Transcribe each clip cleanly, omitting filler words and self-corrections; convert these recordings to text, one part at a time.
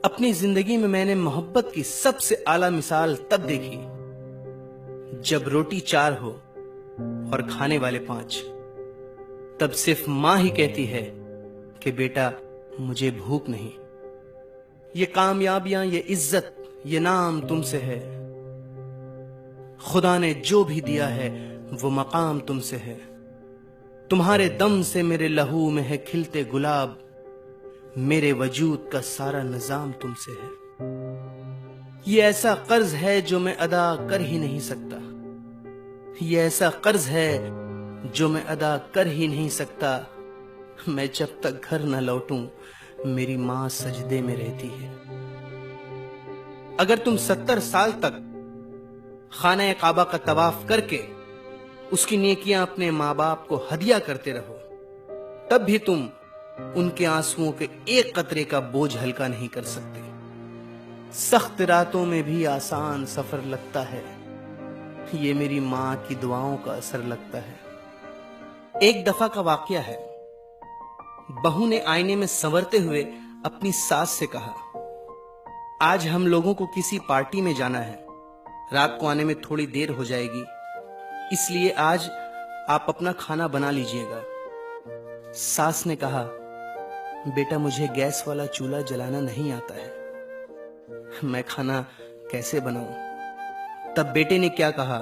अपनी जिंदगी में मैंने मोहब्बत की सबसे आला मिसाल तब देखी जब रोटी 4 हो और खाने वाले 5। तब सिर्फ मां ही कहती है कि बेटा मुझे भूख नहीं। ये कामयाबियां, ये इज्जत, ये नाम तुमसे है। खुदा ने जो भी दिया है वो मकाम तुमसे है। तुम्हारे दम से मेरे लहू में है खिलते गुलाब। मेरे वजूद का सारा निजाम तुमसे है। ये ऐसा कर्ज है जो मैं अदा कर ही नहीं सकता। ये ऐसा कर्ज है जो मैं अदा कर ही नहीं सकता। मैं जब तक घर न लौटूं मेरी मां सजदे में रहती है। अगर तुम 70 साल तक खाना काबा का तवाफ करके उसकी नेकियां अपने मां बाप को हदिया करते रहो, तब भी तुम उनके आंसुओं के एक कतरे का बोझ हल्का नहीं कर सकते। सख्त रातों में भी आसान सफर लगता है। ये मेरी मां की दुआओं का असर लगता है। एक दफा का वाकया है। बहू ने आईने में संवरते हुए अपनी सास से कहा, आज हम लोगों को किसी पार्टी में जाना है। रात को आने में थोड़ी देर हो जाएगी, इसलिए आज आप अपना खाना बना लीजिएगा। सास ने कहा, बेटा मुझे गैस वाला चूल्हा जलाना नहीं आता है, मैं खाना कैसे बनाऊं। तब बेटे ने क्या कहा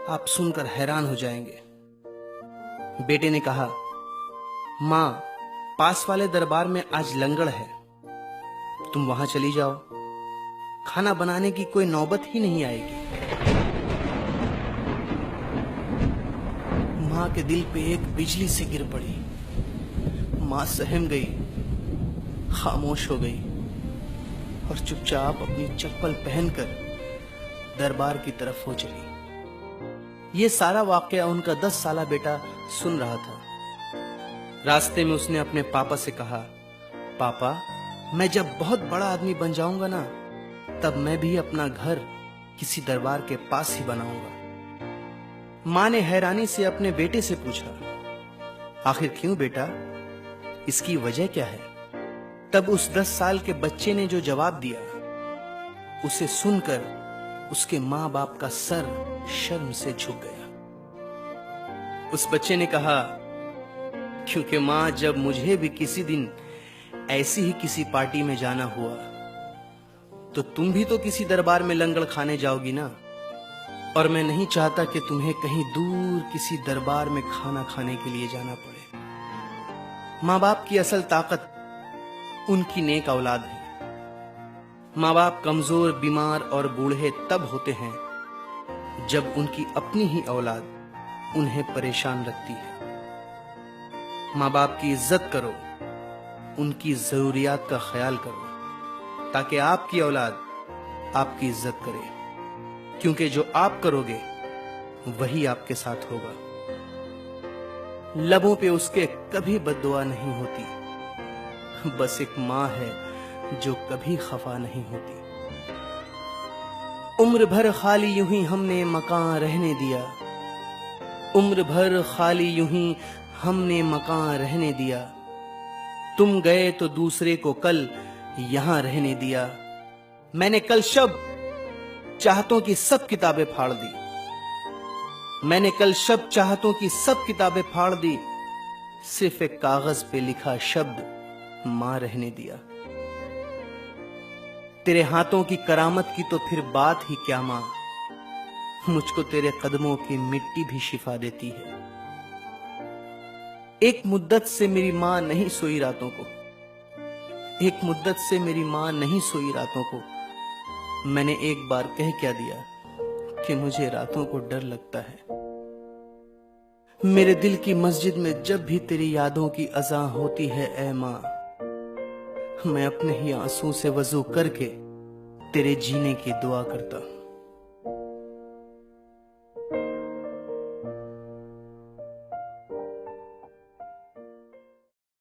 आप सुनकर हैरान हो जाएंगे। बेटे ने कहा, मां पास वाले दरबार में आज लंगड़ है, तुम वहां चली जाओ, खाना बनाने की कोई नौबत ही नहीं आएगी। मां के दिल पे एक बिजली सी गिर पड़ी। मां सहम गई, खामोश हो गई और चुपचाप अपनी चप्पल पहनकर दरबार की तरफ हो चली। ये सारा वाकया उनका 10 साला बेटा सुन रहा था। रास्ते में उसने अपने पापा से कहा, पापा मैं जब बहुत बड़ा आदमी बन जाऊंगा ना, तब मैं भी अपना घर किसी दरबार के पास ही बनाऊंगा। मां ने हैरानी से अपने बेटे से पूछा, आखिर क्यों बेटा, इसकी वजह क्या है। तब उस 10 साल के बच्चे ने जो जवाब दिया, उसे सुनकर उसके मां बाप का सर शर्म से झुक गया। उस बच्चे ने कहा, क्योंकि मां जब मुझे भी किसी दिन ऐसी ही किसी पार्टी में जाना हुआ, तो तुम भी तो किसी दरबार में लंगड़ खाने जाओगी ना, और मैं नहीं चाहता कि तुम्हें कहीं दूर किसी दरबार में खाना खाने के लिए जाना पड़े। मां बाप की असल ताकत उनकी नेक औलाद है। मां बाप कमजोर, बीमार और बूढ़े तब होते हैं जब उनकी अपनी ही औलाद उन्हें परेशान रखती है। मां बाप की इज्जत करो, उनकी जरूरियात का ख्याल करो, ताकि आपकी औलाद आपकी इज्जत करे, क्योंकि जो आप करोगे वही आपके साथ होगा। लबों पे उसके कभी बद्दुआ नहीं होती, बस एक मां है जो कभी खफा नहीं होती। उम्र भर खाली यूं ही हमने मकान रहने दिया, उम्र भर खाली यूं ही हमने मकान रहने दिया। तुम गए तो दूसरे को कल यहां रहने दिया। मैंने कल शब चाहतों की सब किताबें फाड़ दी। मैंने कल शब चाहतों की सब किताबें फाड़ दी, सिर्फ एक कागज पे लिखा शब्द मां रहने दिया। तेरे हाथों की करामत की तो फिर बात ही क्या मां, मुझको तेरे कदमों की मिट्टी भी शिफा देती है। एक मुद्दत से मेरी मां नहीं सोई रातों को, एक मुद्दत से मेरी मां नहीं सोई रातों को। मैंने एक बार कह क्या दिया कि मुझे रातों को डर लगता है। मेरे दिल की मस्जिद में जब भी तेरी यादों की अज़ां होती है ऐ मां, मैं अपने ही आंसू से वजू करके तेरे जीने की दुआ करता हूं।